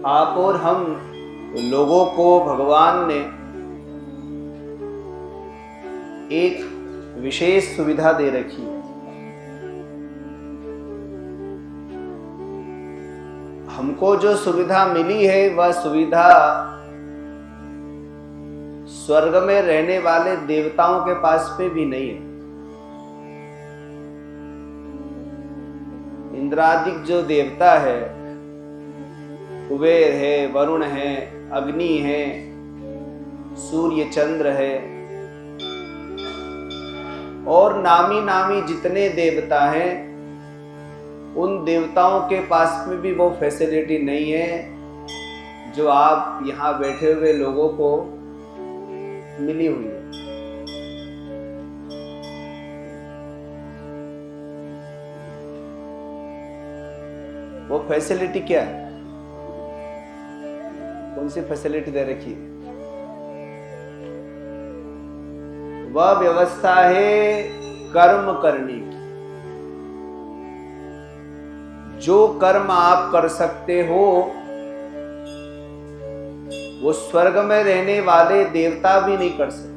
आप और हम लोगों को भगवान ने एक विशेष सुविधा दे रखी है। हमको जो सुविधा मिली है वह सुविधा स्वर्ग में रहने वाले देवताओं के पास पे भी नहीं है। इंद्रादिक जो देवता है, कुबेर है, वरुण है, अग्नि है, सूर्य चंद्र है और नामी नामी जितने देवता हैं, उन देवताओं के पास में भी वो फैसिलिटी नहीं है जो आप यहाँ बैठे हुए लोगों को मिली हुई है। वो फैसिलिटी क्या है? कौन सी फैसिलिटी दे रखी है? वह व्यवस्था है कर्म करने की। जो कर्म आप कर सकते हो वो स्वर्ग में रहने वाले देवता भी नहीं कर सकते,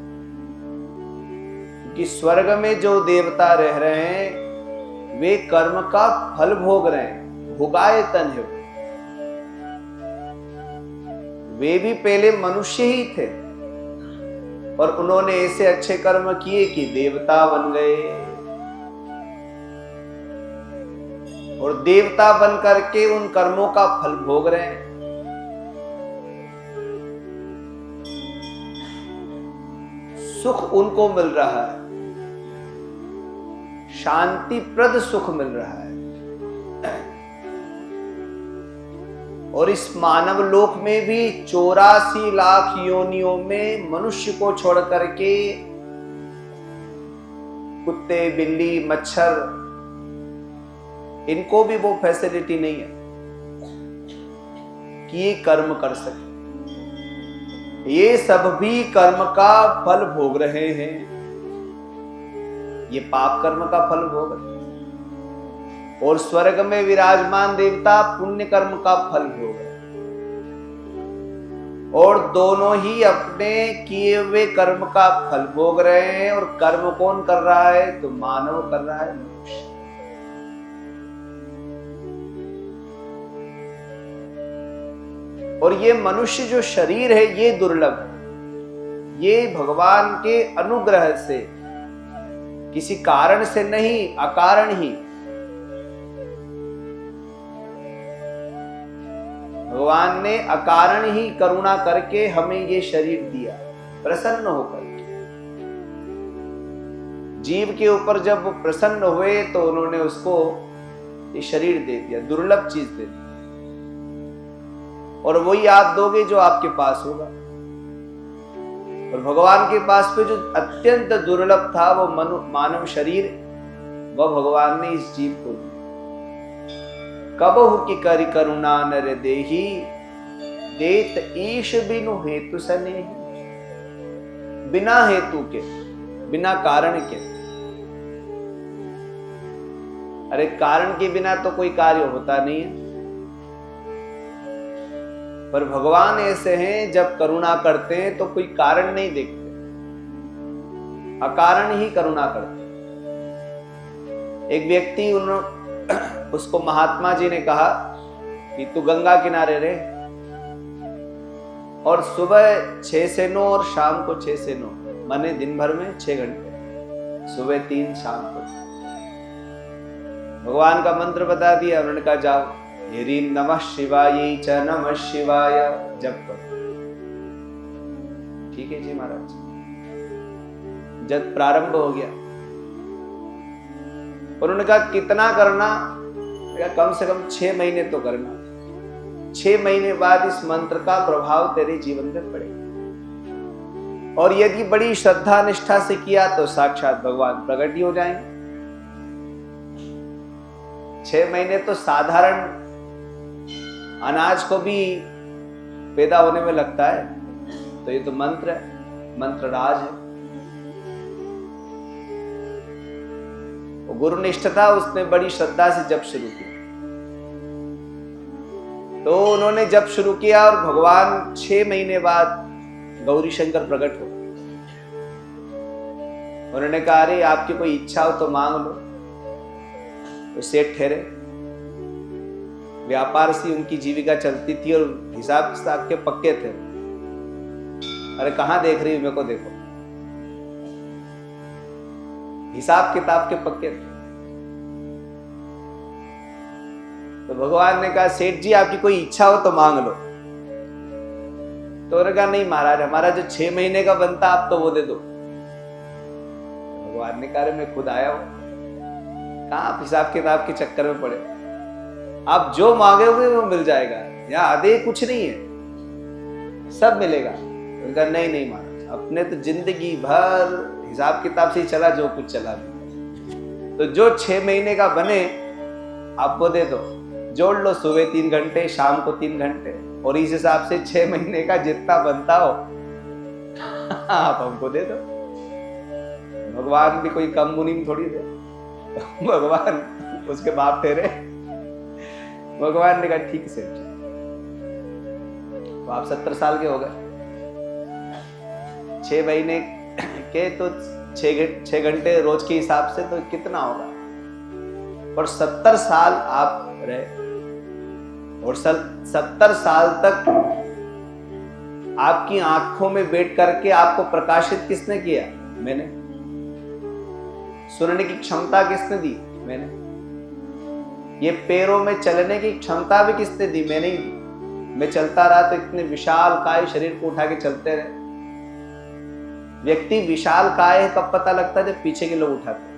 क्योंकि स्वर्ग में जो देवता रह रहे हैं वे कर्म का फल भोग रहे हैं, भोगायतन है। वे भी पहले मनुष्य ही थे और उन्होंने ऐसे अच्छे कर्म किए कि देवता बन गए और देवता बन करके उन कर्मों का फल भोग रहे हैं। सुख उनको मिल रहा है, शांतिप्रद सुख मिल रहा है। और इस मानव लोक में भी 84 लाख योनियों में मनुष्य को छोड़ करके कुत्ते, बिल्ली, मच्छर, इनको भी वो फैसिलिटी नहीं है कि ये कर्म कर सके। ये सब भी कर्म का फल भोग रहे हैं। ये पाप कर्म का फल भोग रहे हैं और स्वर्ग में विराजमान देवता पुण्य कर्म का फल भोग रहे हैं। और दोनों ही अपने किए हुए कर्म का फल भोग रहे हैं। और कर्म कौन कर रहा है? तो मानव कर रहा है, मनुष्य। और ये मनुष्य जो शरीर है ये दुर्लभ है। ये भगवान के अनुग्रह से, किसी कारण से नहीं, अकारण ही भगवान ने अकारण ही करुणा करके हमें ये शरीर दिया, प्रसन्न होकर। जीव के ऊपर जब वो प्रसन्न हुए तो उन्होंने उसको ये शरीर दे दिया, दुर्लभ चीज दे दी। और वही आप दोगे जो आपके पास होगा। और भगवान के पास पे जो अत्यंत दुर्लभ था वो मानव शरीर, वह भगवान ने इस जीव को दिया। कबहु की करि करुणा नर देही, देत ईश बिनु हेतु सनेही। बिना हेतु के, बिना कारण के। अरे कारण के बिना तो कोई कार्य होता नहीं है। पर भगवान ऐसे हैं, जब करुणा करते हैं तो कोई कारण नहीं देखते, अकारण ही करुणा करते। एक व्यक्ति उसको महात्मा जी ने कहा कि तू गंगा किनारे रहे और सुबह 6 से 9 और शाम को 6 से 9, माने दिन भर में 6 घंटे, सुबह 3, शाम को। भगवान का मंत्र बता दिया। उन्होंने कहा जाओ ह्रीं नमः शिवाय च नमः शिवाय जप करो। ठीक है जी महाराज। जब प्रारंभ हो गया, उन्होंने कहा कितना करना? कम से कम 6 महीने तो करना। 6 महीने बाद इस मंत्र का प्रभाव तेरे जीवन में पड़ेगा। और यदि बड़ी श्रद्धा निष्ठा से किया तो साक्षात भगवान प्रकट ही हो जाएंगे। 6 महीने तो साधारण अनाज को भी पैदा होने में लगता है, तो ये तो मंत्र है, मंत्र राज है। वो गुरुनिष्ठ था, उसने बड़ी श्रद्धा से जप शुरू किया। तो उन्होंने जब शुरू किया और भगवान 6 महीने बाद गौरी शंकर प्रकट हो, उन्होंने कहा अरे आपकी कोई इच्छा हो तो मांग लो। वो सेठ ठहरे, व्यापार से उनकी जीविका चलती थी और हिसाब किताब के पक्के थे। अरे कहां देख रही हो, मेरे को देखो, हिसाब किताब के पक्के थे। तो भगवान ने कहा सेठ जी आपकी कोई इच्छा हो तो मांग लो। तो उन्होंने कहा नहीं महाराज, हमारा जो 6 महीने का बनता आप तो वो दे दो। भगवान ने कहा मैं खुद आया हूं, कहां आप हिसाब किताब के चक्कर में पड़े, आप जो मांगोगे वो मिल जाएगा, यहाँ आधे कुछ नहीं है, सब मिलेगा। उनका नहीं नहीं महाराज, अपने तो जिंदगी भर हिसाब किताब से ही चला, जो कुछ चला भी, तो जो 6 महीने का बने आप वो दे दो, जोड़ लो, सुबह 3 घंटे शाम को 3 घंटे, और इस हिसाब से 6 महीने का जितना बनता हो आप हमको दे दो। भगवान भी कोई कम मुनीम थोड़ी दे, भगवान उसके बाप ठहरे। भगवान ने कहा ठीक से, तो आप 70 साल के हो गए, 6 महीने के तो 6 घंटे रोज के हिसाब से तो कितना होगा, और 70 साल आप रहे, और 70 साल तक आपकी आंखों में बैठ करके आपको प्रकाशित किसने किया? मैंने। सुनने की क्षमता किसने दी? मैंने। ये पैरों में चलने की क्षमता भी किसने दी? मैंने ही दी। मैं चलता रहा तो इतने विशाल काय शरीर को उठा के चलते रहे। व्यक्ति विशाल काय है कब पता लगता है? जब पीछे के लोग उठाते,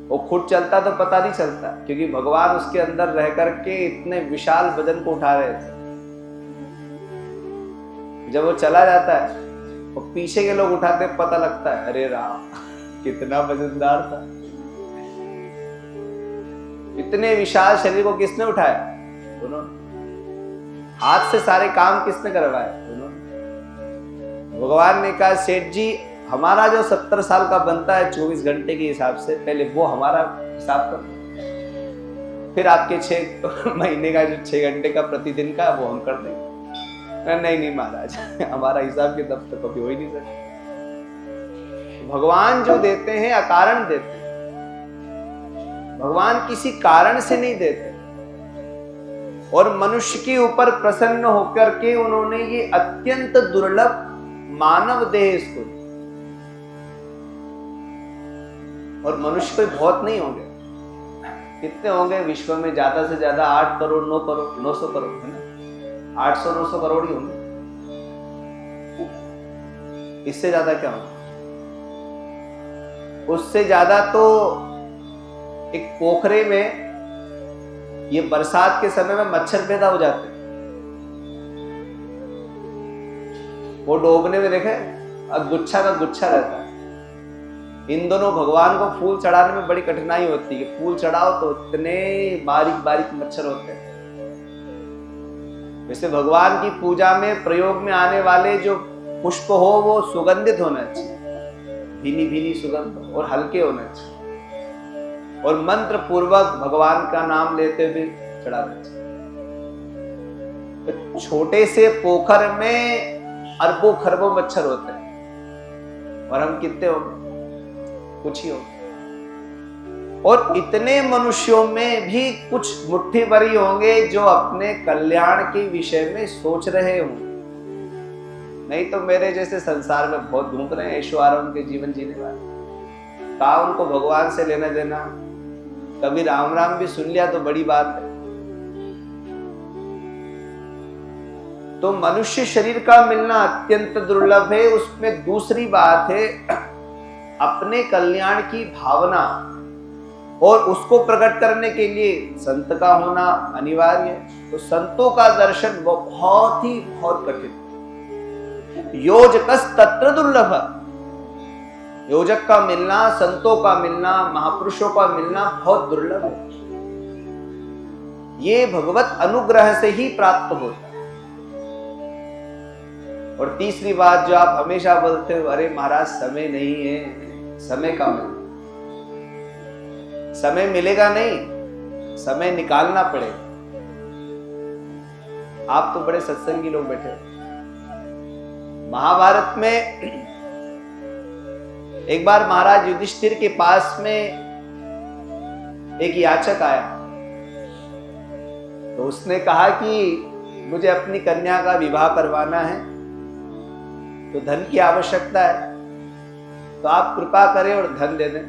वो खुद चलता तो पता नहीं चलता, क्योंकि भगवान उसके अंदर रह करके इतने विशाल वजन को उठा रहे थे। जब वो चला जाता है वो पीछे के लोग उठाते, पता लगता है अरे राम कितना वजनदार था। इतने विशाल शरीर को किसने उठाया? उन्होंने। हाथ से सारे काम किसने करवाए? उन्होंने। भगवान ने कहा सेठ जी हमारा जो 70 साल का बनता है 24 घंटे के हिसाब से, पहले वो हमारा हिसाब कर दो, फिर आपके 6 महीने का जो 6 घंटे का प्रतिदिन का वो हम कर देंगे। नहीं नहीं महाराज हमारा हिसाब के तब तो कभी हो ही नहीं सकता। भगवान जो देते हैं अकारण देते हैं, भगवान किसी कारण से नहीं देते, और मनुष्य के ऊपर प्रसन्न होकर के उन्होंने ये अत्यंत दुर्लभ मानव देह इसको, और मनुष्य कोई बहुत नहीं होंगे, कितने होंगे विश्व में? ज्यादा से ज्यादा 8 करोड़ 9 करोड़ 900 करोड़ है ना, 800-900 करोड़ ही होंगे, इससे ज्यादा क्या होगा? उससे ज्यादा तो एक पोखरे में ये बरसात के समय में मच्छर पैदा हो जाते हैं, वो डूबने में देखे गुच्छा का गुच्छा रहता है। इन दोनों भगवान को फूल चढ़ाने में बड़ी कठिनाई होती है, फूल चढ़ाओ तो इतने बारीक बारीक मच्छर होते हैं। वैसे भगवान की पूजा में प्रयोग में आने वाले जो पुष्प हो वो सुगंधित होना चाहिए, भीनी भीनी सुगंध, और हल्के होना चाहिए, और मंत्र पूर्वक भगवान का नाम लेते हुए चढ़ाना चाहिए। तो छोटे से पोखर में अरबों खरबों मच्छर होते हैं, और हम कितने होंगे? कुछ ही होंगे। और इतने मनुष्यों में भी कुछ मुट्ठी भरी होंगे जो अपने कल्याण के विषय में सोच रहे होंगे, नहीं तो मेरे जैसे संसार में बहुत घूम रहे हैं ऐशो आराम के जीवन जीने वाले। कहा उनको भगवान से लेना देना? कभी राम राम भी सुन लिया तो बड़ी बात है। तो मनुष्य शरीर का मिलना अत्यंत दुर्लभ है। उसमें दूसरी बात है अपने कल्याण की भावना, और उसको प्रकट करने के लिए संत का होना अनिवार्य है। तो संतों का दर्शन वो बहुत कठिन। योजकस तत्र दुर्लभ, योजक का मिलना, संतों का मिलना, महापुरुषों का मिलना बहुत दुर्लभ है। ये भगवत अनुग्रह से ही प्राप्त होता है। और तीसरी बात जो आप हमेशा बोलते हो, अरे महाराज समय नहीं है, समय का मिलना, समय मिलेगा नहीं, समय निकालना पड़ेगा। आप तो बड़े सत्संगी लोग बैठे हो। महाभारत में एक बार महाराज युधिष्ठिर के पास में एक याचक आया, तो उसने कहा कि मुझे अपनी कन्या का विवाह करवाना है, तो धन की आवश्यकता है, तो आप कृपा करें और धन दे दें।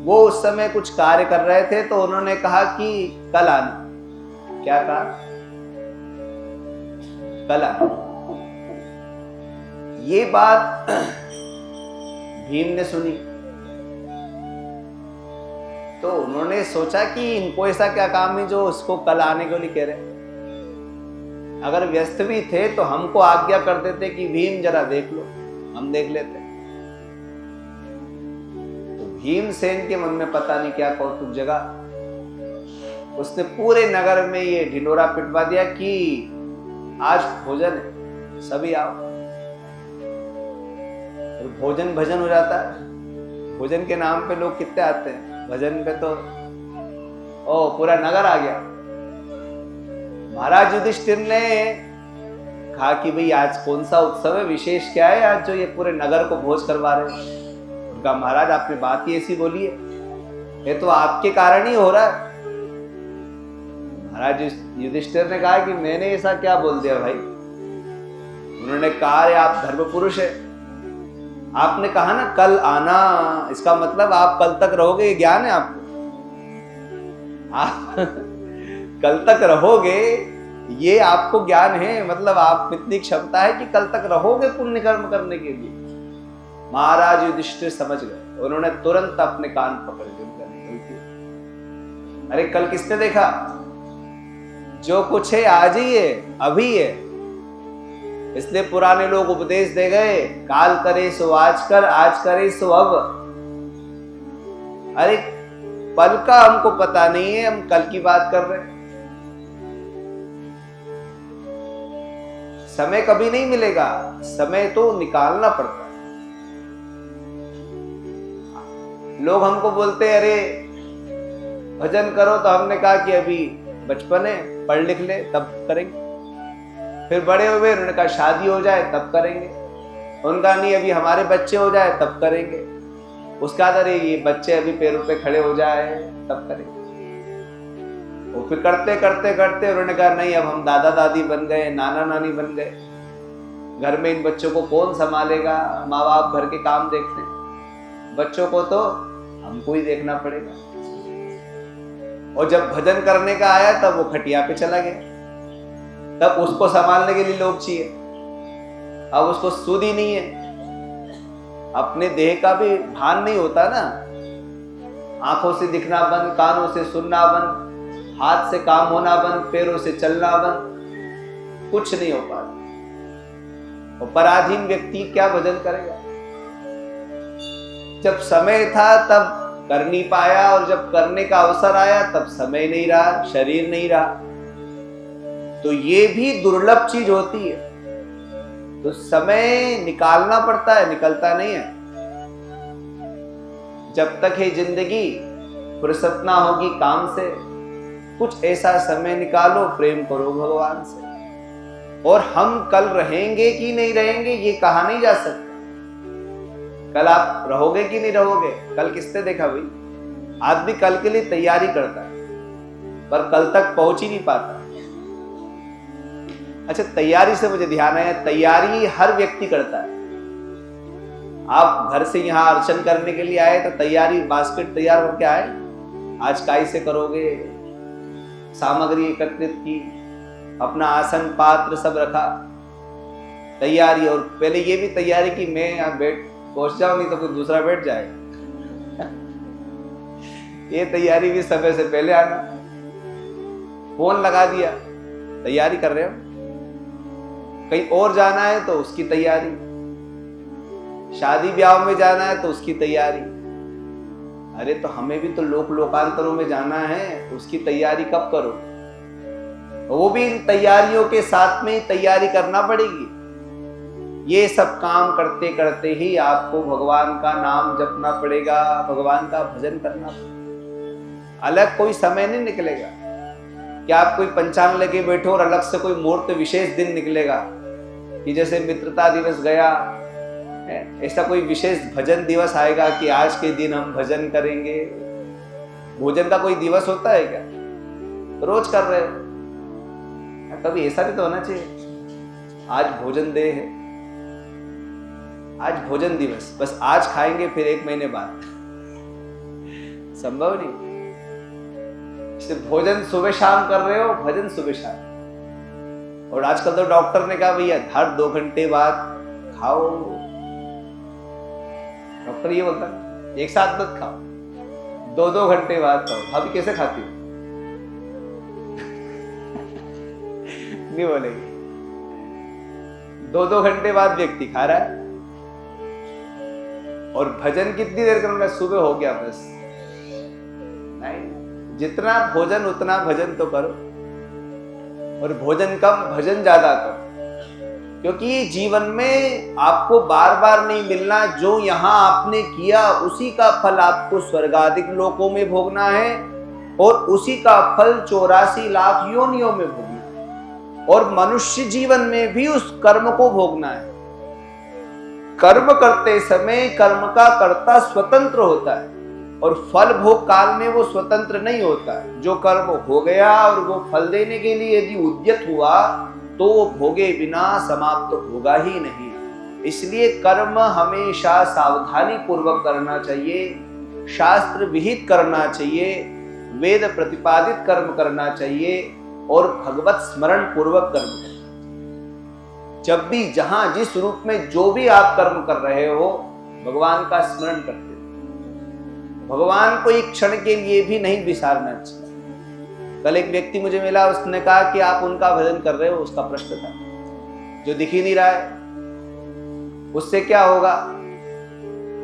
वो उस समय कुछ कार्य कर रहे थे, तो उन्होंने कहा कि कल आना। क्या कहा? कल आना। ये बात भीम ने सुनी, तो उन्होंने सोचा कि इनको ऐसा क्या काम है जो उसको कल आने के लिए कह रहे हैं। अगर व्यस्त भी थे तो हमको आज्ञा कर देते कि भीम जरा देख लो, हम देख लेते। तो भीमसेन के मन में पता नहीं क्या कौतुक जगा, उसने पूरे नगर में ये ढिंडोरा पिटवा दिया कि आज भोजन है, सभी आओ। और भोजन भजन हो जाता है। भोजन के नाम पे लोग कितने आते हैं, भजन पे तो पूरा नगर आ गया। महाराज युधिष्ठिर ने कहा कि भाई आज कौन सा उत्सव है, विशेष क्या है आज जो ये पूरे नगर को भोज करवा रहे हैं। उनका महाराज आपने बात ही ऐसी बोली है, ये तो आपके कारण ही हो रहा है। महाराज युधिष्ठिर ने कहा कि मैंने ऐसा क्या बोल दिया भाई। उन्होंने कहा आप धर्म पुरुष है, आपने कहा ना कल आना, इसका मतलब आप कल तक रहोगे, ये ज्ञान है आपको। आप कल तक रहोगे ये आपको ज्ञान है, मतलब आप इतनी क्षमता है कि कल तक रहोगे पुण्य कर्म करने के लिए। महाराज युधिष्ठिर समझ गए, उन्होंने तुरंत अपने कान पकड़ के अरे कल किसने देखा? जो कुछ है आज ही है, अभी है। इसलिए पुराने लोग उपदेश दे गए, काल करे सो आज कर, आज करे सो अब। अरे पल का हमको पता नहीं है, हम कल की बात कर रहे हैं। समय कभी नहीं मिलेगा, समय तो निकालना पड़ता है। लोग हमको बोलते हैं अरे भजन करो, तो हमने कहा कि अभी बचपन है, पढ़ लिख ले तब करेंगे। फिर बड़े हुए, उन्होंने कहा शादी हो जाए तब करेंगे। उनका नहीं, अभी हमारे बच्चे हो जाए तब करेंगे। उसका अरे ये बच्चे अभी पैरों पे खड़े हो जाए तब करेंगे। वो फिर करते करते करते उन्होंने कहा नहीं, अब हम दादा दादी बन गए, नाना नानी बन गए, घर में इन बच्चों को कौन संभालेगा? माँ बाप घर के काम देखते हैं, बच्चों को तो हमको ही देखना पड़ेगा। और जब भजन करने का आया तब वो खटिया पे चला गया, तब उसको संभालने के लिए लोग चाहिए। अब उसको सुध ही नहीं है, अपने देह का भी भान नहीं होता ना। आंखों से दिखना बंद, कानों से सुनना बंद, हाथ से काम होना बंद, पैरों से चलना बंद, कुछ नहीं हो पाता। और पराधीन व्यक्ति क्या भजन करेगा? जब समय था तब कर नहीं पाया, और जब करने का अवसर आया तब समय नहीं रहा, शरीर नहीं रहा। तो ये भी दुर्लभ चीज होती है। तो समय निकालना पड़ता है, निकलता नहीं है। जब तक है जिंदगी, फुर्सत ना होगी काम से, कुछ ऐसा समय निकालो, प्रेम करो भगवान से। और हम कल रहेंगे कि नहीं रहेंगे ये कहा नहीं जा सकता। कल आप रहोगे कि नहीं रहोगे, कल किसने देखा भाई? आदमी कल के लिए तैयारी करता है पर कल तक पहुंच ही नहीं पाता। अच्छा, तैयारी से मुझे ध्यान आया, तैयारी हर व्यक्ति करता है। आप घर से यहाँ अर्चन करने के लिए आए तो तैयारी, बास्केट तैयार करके आए, आज काई से करोगे, सामग्री एकत्रित की, अपना आसन पात्र सब रखा, तैयारी। और पहले ये भी तैयारी की मैं यहाँ पहुंच जाऊं, नहीं तो कोई दूसरा बैठ जाएगा। ये तैयारी भी समय से पहले आना। फोन लगा दिया, तैयारी कर रहे हो, कहीं और जाना है तो उसकी तैयारी, शादी ब्याह में जाना है तो उसकी तैयारी। अरे तो हमें भी तो लोकांतरों में जाना है, तो उसकी तैयारी कब करो? वो भी इन तैयारियों के साथ में ही तैयारी करना पड़ेगी। ये सब काम करते करते ही आपको भगवान का नाम जपना पड़ेगा, भगवान का भजन करना पड़ेगा। अलग कोई समय नहीं निकलेगा। क्या आप कोई पंचांग लेके बैठो और अलग से कोई मुहूर्त विशेष दिन निकलेगा कि जैसे मित्रता दिवस गया, ऐसा कोई विशेष भजन दिवस आएगा कि आज के दिन हम भजन करेंगे? भोजन का कोई दिवस होता है क्या? रोज कर रहे हो। कभी ऐसा भी तो होना चाहिए, आज भोजन डे है, आज भोजन दिवस, बस आज खाएंगे फिर 1 महीने बाद, संभव नहीं। सिर्फ भोजन सुबह शाम कर रहे हो, भजन सुबह शाम। और आजकल तो डॉक्टर ने कहा भैया हर 2 घंटे बाद खाओ। डॉक्टर ये बोलता है एक साथ मत खाओ, 2-2 घंटे बाद खाओ। भाभी कैसे खाती हो? नहीं बोलेगी। 2-2 घंटे बाद व्यक्ति खा रहा है। और भजन कितनी देर करूंगा? सुबह हो गया बस। नहीं, जितना भोजन उतना भजन तो करो, और भोजन कम भजन ज्यादा करो, क्योंकि जीवन में आपको बार बार नहीं मिलना। जो यहां आपने किया उसी का फल आपको स्वर्गादिक लोकों में भोगना है, और उसी का फल 84 लाख योनियों में भोगना है, और मनुष्य जीवन में भी उस कर्म को भोगना है। कर्म करते समय कर्म का कर्ता स्वतंत्र होता है, और फल भोग काल में वो स्वतंत्र नहीं होता है। जो कर्म हो गया और वो फल देने के लिए यदि उद्यत हुआ तो वो भोगे बिना समाप्त होगा ही नहीं। इसलिए कर्म हमेशा सावधानी पूर्वक करना चाहिए, शास्त्र विहित करना चाहिए, वेद प्रतिपादित कर्म करना चाहिए, और भगवत स्मरण पूर्वक कर्म करना। जब भी जहां जिस रूप में जो भी आप कर्म कर रहे हो, भगवान का स्मरण करते, भगवान को एक क्षण के लिए भी नहीं विसारना चाहिए। कल एक व्यक्ति मुझे मिला, उसने कहा कि आप उनका भजन कर रहे हो, उसका प्रश्न था, जो दिख ही नहीं रहा है, उससे क्या होगा?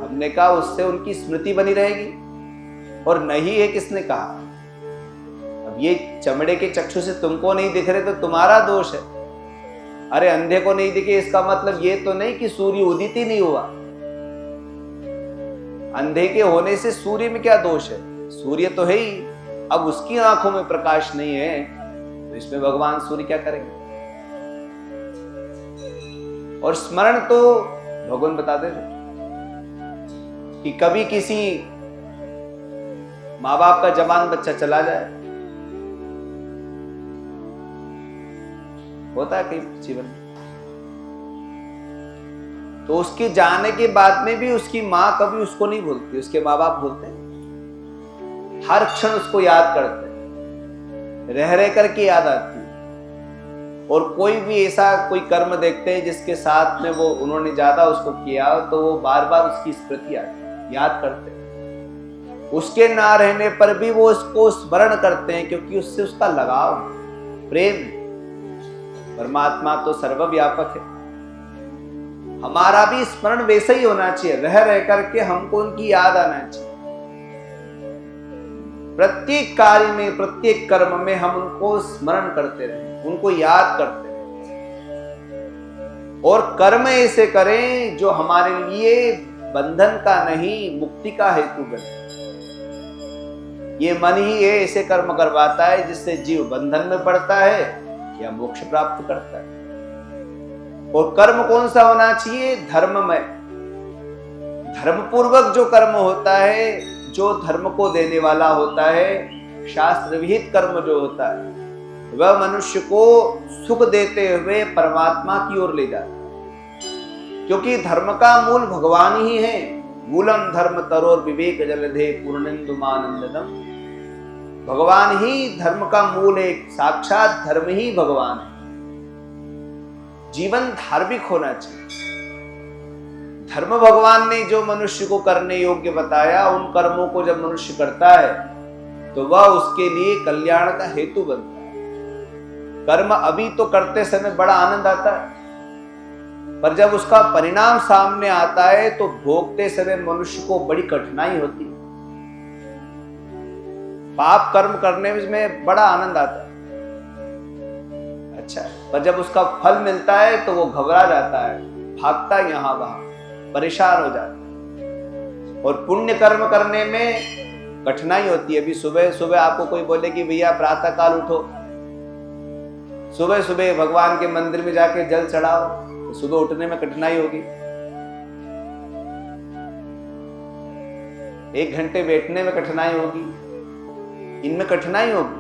हमने कहा उससे उनकी स्मृति बनी रहेगी, और नहीं है किसने कहा? अब ये चमड़े के चक्षु से तुमको नहीं दिख रहे तो तुम्हारा दोष है। अरे अंधे को नहीं दिखे इसका मतलब ये तो नहीं कि सूर्य उदित ही नहीं हुआ। अंधे के होने से सूर्य में क्या दोष है? सूर्य तो है ही, अब उसकी आंखों में प्रकाश नहीं है तो इसमें भगवान सूर्य क्या करेंगे? और स्मरण तो भगवान बताते थे कि कभी किसी माँ बाप का जवान बच्चा चला जाए, होता है कई जीवन में, तो उसके जाने के बाद में भी उसकी माँ कभी उसको नहीं भूलती, उसके माँ बाप भूलते हैं, हर क्षण उसको याद करते हैं, रह रह करके याद आती है। और कोई भी ऐसा कोई कर्म देखते हैं जिसके साथ में वो उन्होंने ज्यादा उसको किया, तो वो बार बार उसकी स्मृति आती है, याद करते हैं। उसके ना रहने पर भी वो उसको स्मरण करते हैं, क्योंकि उससे उसका लगाव, प्रेम। परमात्मा तो सर्वव्यापक है, हमारा भी स्मरण वैसे ही होना चाहिए, रह रह करके हमको उनकी याद आना चाहिए। प्रत्येक कार्य में, प्रत्येक कर्म में हम उनको स्मरण करते रहें, उनको याद करते रहें, और कर्म ऐसे करें जो हमारे लिए बंधन का नहीं मुक्ति का हेतु बने। ये मन ही है ऐसे कर्म करवाता है जिससे जीव बंधन में पड़ता है या मोक्ष प्राप्त करता है। और कर्म कौन सा होना चाहिए? धर्ममय, धर्म पूर्वक जो कर्म होता है, जो धर्म को देने वाला होता है, शास्त्र विहित कर्म जो होता है, वह मनुष्य को सुख देते हुए परमात्मा की ओर ले जाता है। क्योंकि धर्म का मूल भगवान ही है। मूलम धर्म तरोर विवेक जलधे पूर्णेन्दुमानंदनम। भगवान ही धर्म का मूल है, साक्षात धर्म ही भगवान है। जीवन धार्मिक होना चाहिए। धर्म भगवान ने जो मनुष्य को करने योग्य बताया, उन कर्मों को जब मनुष्य करता है तो वह उसके लिए कल्याण का हेतु बनता है। कर्म अभी तो करते समय बड़ा आनंद आता है, पर जब उसका परिणाम सामने आता है तो भोगते समय मनुष्य को बड़ी कठिनाई होती है। पाप कर्म करने में बड़ा आनंद आता है, अच्छा, पर जब उसका फल मिलता है तो वो घबरा जाता है, भागता है यहां वहां, परेशान हो जाता है। और पुण्य कर्म करने में कठिनाई होती है। अभी सुबह सुबह आपको कोई बोले कि भैया प्रातः काल उठो, सुबह सुबह भगवान के मंदिर में जाके जल चढ़ाओ तो सुबह उठने में कठिनाई होगी, 1 घंटे बैठने में कठिनाई होगी, इनमें कठिनाई होगी,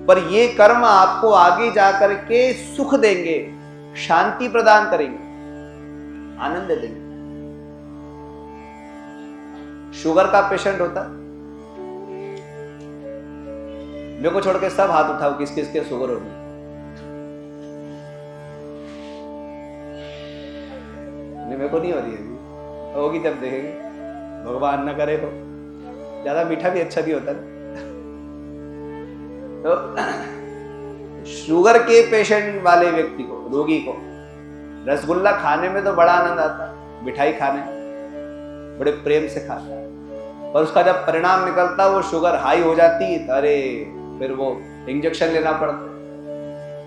पर ये कर्म आपको आगे जाकर के सुख देंगे, शांति प्रदान करेंगे, आनंद देंगे। शुगर का पेशेंट होता, मेरे को छोड़ के सब हाथ उठाओ किस किस के शुगर होगी। मेरे को नहीं हो रही है, होगी जब देखेंगे, भगवान ना करे हो। ज्यादा मीठा भी अच्छा नहीं होता ना। तो शुगर के पेशेंट वाले व्यक्ति को, रोगी को रसगुल्ला खाने में तो बड़ा आनंद आता है, मिठाई खाने में बड़े प्रेम से खाता है, पर उसका जब परिणाम निकलता है वो शुगर हाई हो जाती है, अरे फिर वो इंजेक्शन लेना पड़ता है।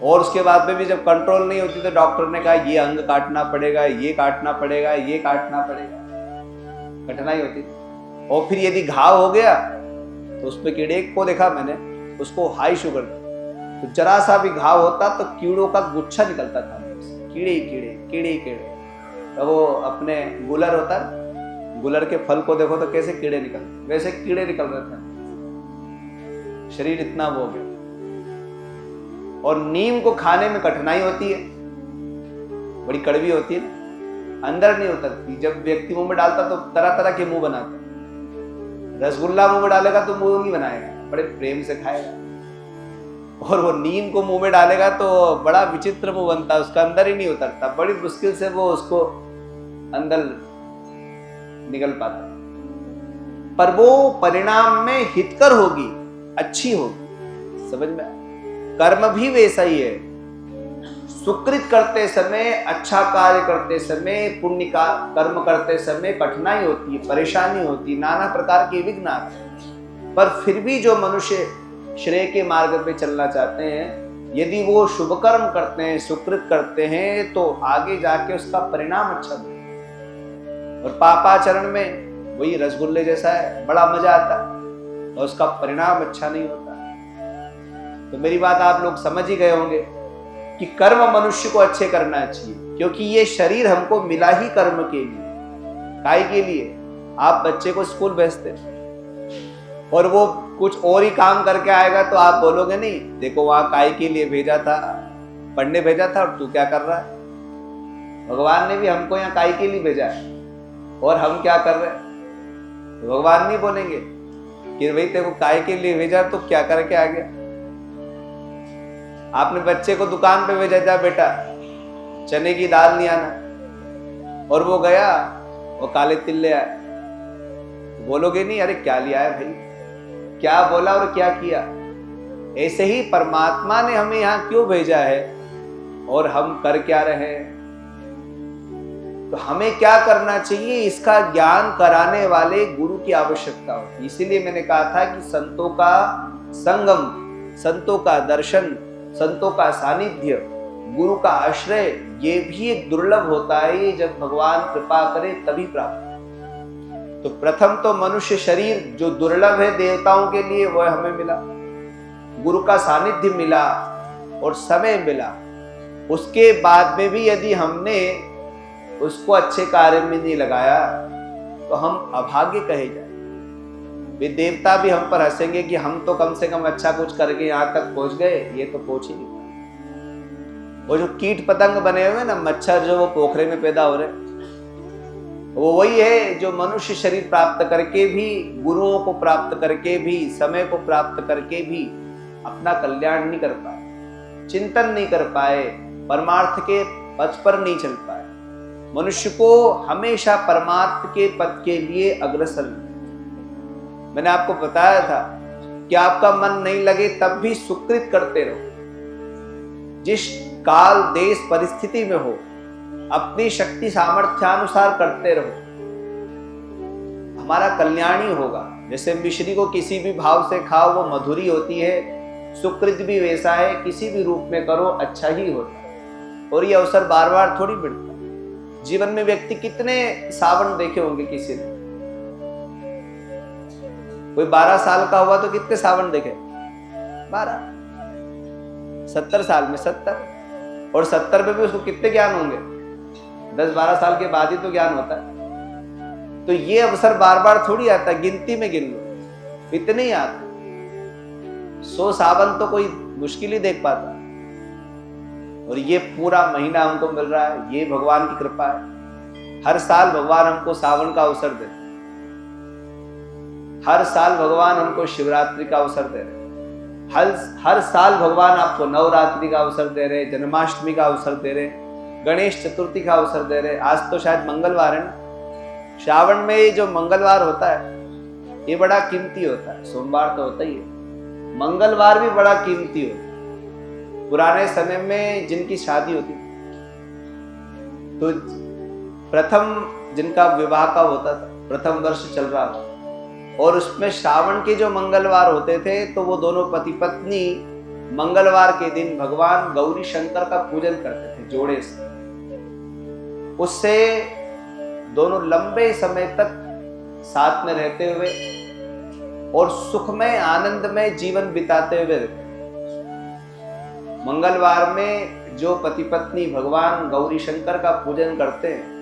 और उसके बाद में भी जब कंट्रोल नहीं होती तो डॉक्टर ने कहा ये अंग काटना पड़ेगा, ये काटना पड़ेगा, ये काटना पड़ेगा, कठिनाई होती। और फिर यदि घाव हो गया तो उसमें कीड़े को देखा मैंने, उसको हाई शुगर, तो जरा सा भी घाव होता तो कीड़ों का गुच्छा निकलता था, कीड़े कीड़े कीड़े कीड़े। तो वो अपने गुलर होता है, गुलर के फल को देखो तो कैसे कीड़े निकलते, वैसे कीड़े निकल रहे थे, शरीर इतना वो हो गया। और नीम को खाने में कठिनाई होती है, बड़ी कड़वी होती है, अंदर नहीं उतरती। जब व्यक्ति मुंह में डालता तो तरह तरह के मुंह बनाता, रसगुल्ला मुंह में डालेगा तो मुंह नहीं बनाएगा, बड़े प्रेम से खाएगा। और वो नीम को मुंह में डालेगा तो बड़ा विचित्र मुंह बनता है, उसका अंदर ही नहीं उतरता, बड़ी मुश्किल से वो उसको अंदर निकल पाता, पर वो परिणाम में हितकर होगी, अच्छी होगी। समझ में? कर्म भी वैसा ही है, सुकृत करते समय, अच्छा कार्य करते समय, पुण्य का कर्म करते समय कठिनाई होती है, परेशानी होती है, नाना प्रकार के विघ्न आते हैं, पर फिर भी जो मनुष्य श्रेय के मार्ग पे चलना चाहते हैं, यदि वो शुभ कर्म करते हैं, सुकृत करते हैं, तो आगे जाके उसका परिणाम अच्छा होता है। और पापाचरण में वही रसगुल्ले जैसा है, बड़ा मजा आता है और उसका परिणाम अच्छा नहीं होता। तो मेरी बात आप लोग समझ ही गए होंगे कि कर्म मनुष्य को अच्छे करना चाहिए, क्योंकि ये शरीर हमको मिला ही कर्म के लिए। काय के लिए? आप बच्चे को स्कूल भेजते और वो कुछ और ही काम करके आएगा तो आप बोलोगे नहीं, देखो वहां काय के लिए भेजा था, पढ़ने भेजा था और तू क्या कर रहा है। भगवान ने भी हमको यहाँ काय के लिए भेजा है और हम क्या कर रहे हैं। भगवान नहीं बोलेंगे कि भाई तेरे को काय के लिए भेजा तो क्या करके आ गया। आपने बच्चे को दुकान पे भेजा, जा बेटा चने की दाल नहीं आना, और वो गया वो काले तिल ले आया, तो बोलोगे नहीं अरे क्या लिया है भाई, क्या बोला और क्या किया। ऐसे ही परमात्मा ने हमें यहाँ क्यों भेजा है और हम कर क्या रहे हैं, तो हमें क्या करना चाहिए, इसका ज्ञान कराने वाले गुरु की आवश्यकता होती है। इसीलिए मैंने कहा था कि संतों का संगम, संतों का दर्शन, संतों का सानिध्य, गुरु का आश्रय, ये भी एक दुर्लभ होता है, जब भगवान कृपा करे तभी प्राप्त। तो प्रथम तो मनुष्य शरीर जो दुर्लभ है देवताओं के लिए, वह हमें मिला, गुरु का सानिध्य मिला और समय मिला। उसके बाद में भी यदि हमने उसको अच्छे कार्य में नहीं लगाया तो हम अभागे कहे जाए। वे देवता भी हम पर हंसेंगे कि हम तो कम से कम अच्छा कुछ करके यहाँ तक पहुंच गए, ये तो पहुंच ही नहीं। वो जो कीट पतंग बने हुए ना, मच्छर जो वो पोखरे में पैदा हो रहे, वो वही है जो मनुष्य शरीर प्राप्त करके भी, गुरुओं को प्राप्त करके भी, समय को प्राप्त करके भी अपना कल्याण नहीं कर पाए, चिंतन नहीं कर पाए, परमार्थ के पथ पर नहीं चल पाए। मनुष्य को हमेशा परमार्थ के पथ के लिए अग्रसर। मैंने आपको बताया था कि आपका मन नहीं लगे तब भी सुकृत करते रहो, जिस काल देश परिस्थिति में हो अपनी शक्ति सामर्थ्यानुसार करते रहो, हमारा कल्याण ही होगा। जैसे मिश्री को किसी भी भाव से खाओ वो मधुरी होती है, सुकृत भी वैसा है, किसी भी रूप में करो अच्छा ही होता है, और ये अवसर बार बार थोड़ी मिलता है। जीवन में व्यक्ति कितने सावन देखे होंगे, किसी ने कोई 12 साल का हुआ तो कितने सावन देखे, 12। 70 साल में 70, और 70 में भी उसको कितने ज्ञान होंगे? 10-12 साल के बाद ही तो ज्ञान होता है। तो ये अवसर बार बार थोड़ी आता, गिनती में गिन लो, इतने ही आते। 100 सावन तो कोई मुश्किल ही देख पाता, और ये पूरा महीना हमको मिल रहा है, ये भगवान की कृपा है। हर साल भगवान हमको सावन का अवसर देते, हर साल भगवान हमको शिवरात्रि का अवसर दे रहे, हर साल भगवान आपको नवरात्रि का अवसर दे रहे, जन्माष्टमी का अवसर दे रहे, गणेश चतुर्थी का अवसर दे रहे। आज तो शायद मंगलवार है ना, श्रावण में जो मंगलवार होता है ये बड़ा कीमती होता है। सोमवार तो होता ही है, मंगलवार भी बड़ा कीमती होता है। पुराने समय में जिनकी शादी होती तो प्रथम जिनका विवाह का होता था, प्रथम वर्ष चल रहा था, और उसमें श्रावण के जो मंगलवार होते थे तो वो दोनों पति पत्नी मंगलवार के दिन भगवान गौरी शंकर का पूजन करते थे जोड़े से। उससे दोनों लंबे समय तक साथ में रहते हुए और सुखमय आनंदमय जीवन बिताते हुए रहते। मंगलवार में जो पति पत्नी भगवान गौरी शंकर का पूजन करते हैं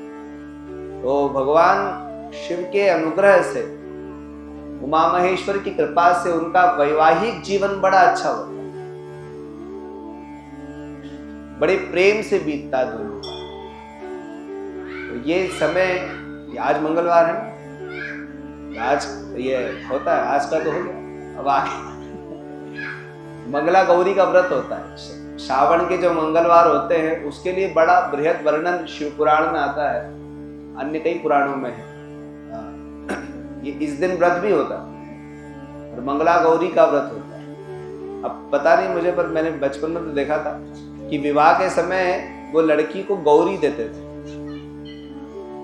तो भगवान शिव के अनुग्रह से, उमा महेश्वर की कृपा से उनका वैवाहिक जीवन बड़ा अच्छा होता है, बड़े प्रेम से बीतता दोनों का। तो ये समय, आज मंगलवार है ना, आज ये होता है, आज का तो हो गया, अब आगे मंगला गौरी का व्रत होता है। श्रावण के जो मंगलवार होते हैं उसके लिए बड़ा बृहद वर्णन शिव पुराण में आता है, अन्य कई पुराणों में है। ये इस दिन व्रत भी होता है और मंगला गौरी का व्रत होता है। अब पता नहीं मुझे, पर मैंने बचपन में तो देखा था कि विवाह के समय वो लड़की को गौरी देते थे।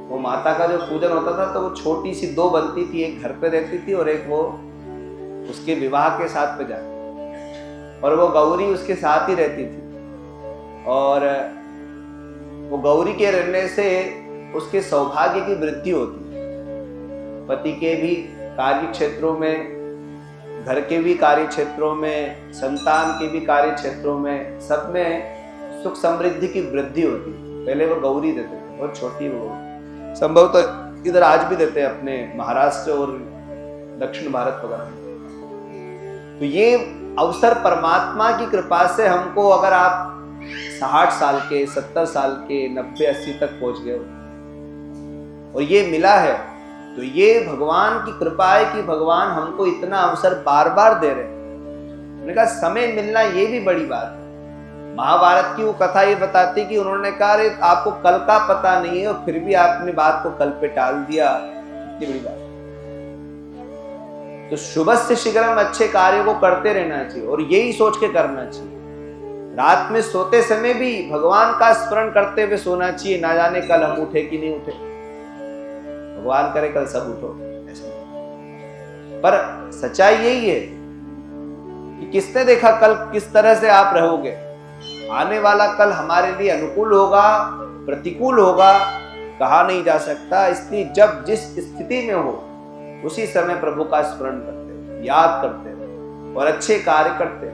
वो माता का जो पूजन होता था तो वो छोटी सी 2 बनती थी, एक घर पे रहती थी और एक वो उसके विवाह के साथ पे जाती, और वो गौरी उसके साथ ही रहती थी। और वो गौरी के रहने से उसके सौभाग्य की वृद्धि होती है, पति के भी कार्य क्षेत्रों में, घर के भी कार्य क्षेत्रों में, संतान के भी कार्य क्षेत्रों में, सब में सुख समृद्धि की वृद्धि होती है। पहले वो गौरी देते थे, बहुत छोटी वो, संभव तो इधर आज भी देते हैं अपने महाराष्ट्र और दक्षिण भारत वगैरह में। तो ये अवसर परमात्मा की कृपा से हमको, अगर आप 60 साल के, 70 साल के, 90-80 तक पहुंच गए और ये मिला है, तो ये भगवान की कृपा है कि भगवान हमको इतना अवसर बार बार दे रहे हैं। मैंने कहा समय मिलना ये भी बड़ी बात है। महाभारत की वो कथा ये बताती कि उन्होंने कहा अरे आपको कल का पता नहीं है और फिर भी आपने बात को कल पे टाल दिया, कितनी बड़ी बात। तो शुभस्य शीघ्रम, अच्छे कार्य को करते रहना चाहिए और यही सोच के करना चाहिए। रात में सोते समय भी भगवान का स्मरण करते हुए सोना चाहिए, ना जाने कल हम उठे कि नहीं उठे। भगवान करे कल सब उठो, ऐसा। पर सच्चाई यही है कि किसने देखा कल किस तरह से आप रहोगे। आने वाला कल हमारे लिए अनुकूल होगा, प्रतिकूल होगा, कहा नहीं जा सकता। इसलिए जब जिस स्थिति में हो उसी समय प्रभु का स्मरण करते, याद करते और अच्छे कार्य करते।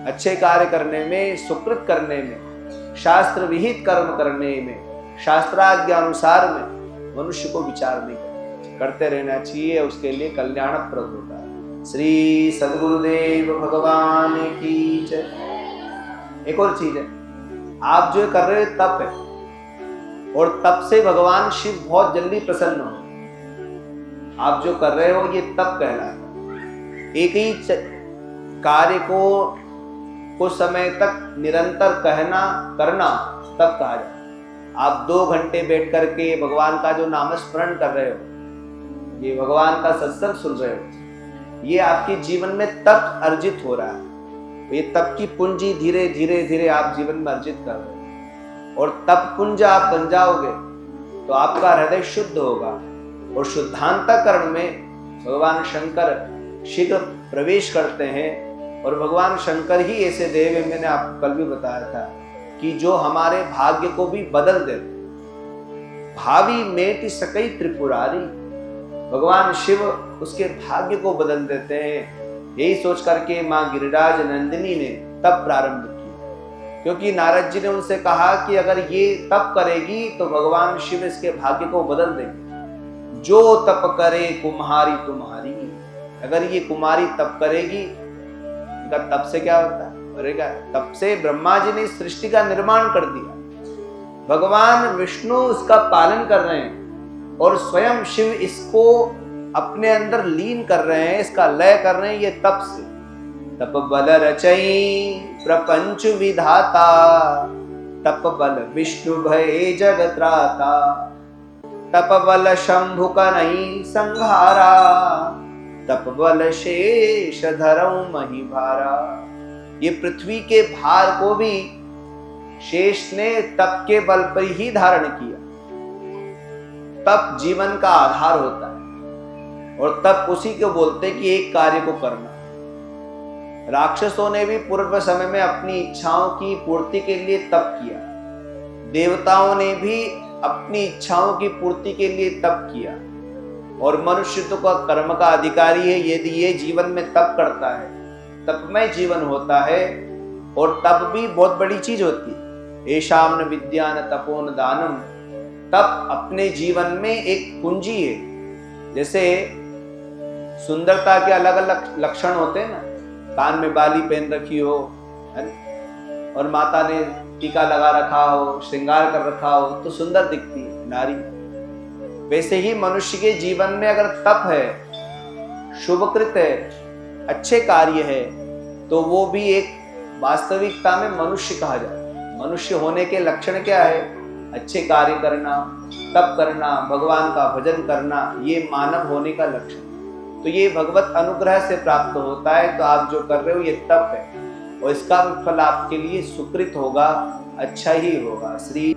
अच्छे कार्य करने में, सुकृत करने में, शास्त्र विहित कर्म करने में, शास्त्राज्ञा अनुसार में मनुष्य को विचार नहीं करते रहना चाहिए, उसके लिए कल्याणप्रद होता है। श्री सद्गुरुदेव भगवान की जय। एक और चीज है, आप जो कर रहे हो तप है, और तप से भगवान शिव बहुत जल्दी प्रसन्न हो। आप जो कर रहे हो ये तप कहलाता है। एक ही कार्य को कुछ समय तक निरंतर कहना, करना तप कहा जाता है। आप 2 घंटे बैठ करके भगवान का जो नामस्मरण कर रहे हो, ये भगवान का सत्संग सुन रहे हो, ये आपके जीवन में तप अर्जित हो रहा है। ये तप की पूंजी धीरे धीरे धीरे आप जीवन में अर्जित कर रहे हो, और तप पुंज आप बन जाओगे तो आपका हृदय शुद्ध होगा। और शुद्धांतकरण में भगवान शंकर शीघ्र प्रवेश करते हैं, और भगवान शंकर ही ऐसे देव हैं, मैंने आपको कल भी बताया था कि जो हमारे भाग्य को भी बदल देते। भावी मेटि सकई त्रिपुरारी, भगवान शिव उसके भाग्य को बदल देते हैं। यही सोच करके मां गिरिराज नंदिनी ने तब प्रारंभ किया। क्योंकि नारद जी ने उनसे कहा कि अगर ये तप करेगी तो भगवान शिव इसके भाग्य को बदल देंगे। जो तप करे कुम्हारी तुम्हारी, अगर ये कुमारी तप करेगी, इनका तप से क्या होता है? अरे क्या तप से ब्रह्मा जी ने इस सृष्टि का निर्माण कर दिया। भगवान विष्णु उसका पालन कर रहे हैं और स्वयं शिव इसको अपने अंदर लीन कर रहे हैं, इसका लय कर रहे हैं ये तप से। तप बल रचई प्रपंच विधाता, तप बल विष्णु भय जगत त्राता, तप बल शंभु का नहीं संहारा, तप बल शेष धरऊ मही भारा। ये पृथ्वी के भार को भी शेष ने तप के बल पर ही धारण किया। तप जीवन का आधार होता है और तप उसी को बोलते कि एक कार्य को करना। राक्षसों ने भी पूर्व समय में अपनी इच्छाओं की पूर्ति के लिए तप किया, देवताओं ने भी अपनी इच्छाओं की पूर्ति के लिए तप किया, और मनुष्य तो का कर्म का अधिकारी है। यदि ये जीवन में तप करता है, तपमय जीवन होता है, और तप भी बहुत बड़ी चीज होती है। एशाम न विद्या न तपो न दानम, तप अपने जीवन में एक पूंजी है। जैसे सुंदरता के अलग अलग लक्षण होते हैं ना, कान में बाली पहन रखी हो, है ना, और माता ने टीका लगा रखा हो, श्रृंगार कर रखा हो, तो सुंदर दिखती है नारी। वैसे ही मनुष्य के जीवन में अगर तप है, शुभकृत है, अच्छे कार्य है, तो वो भी एक वास्तविकता में मनुष्य कहा जाता है। मनुष्य होने के लक्षण क्या है? अच्छे कार्य करना, तप करना, भगवान का भजन करना, ये मानव होने का लक्षण। तो ये भगवत अनुग्रह से प्राप्त होता है। तो आप जो कर रहे हो ये तप है, और इसका फल आपके लिए सुकृत होगा, अच्छा ही होगा। श्री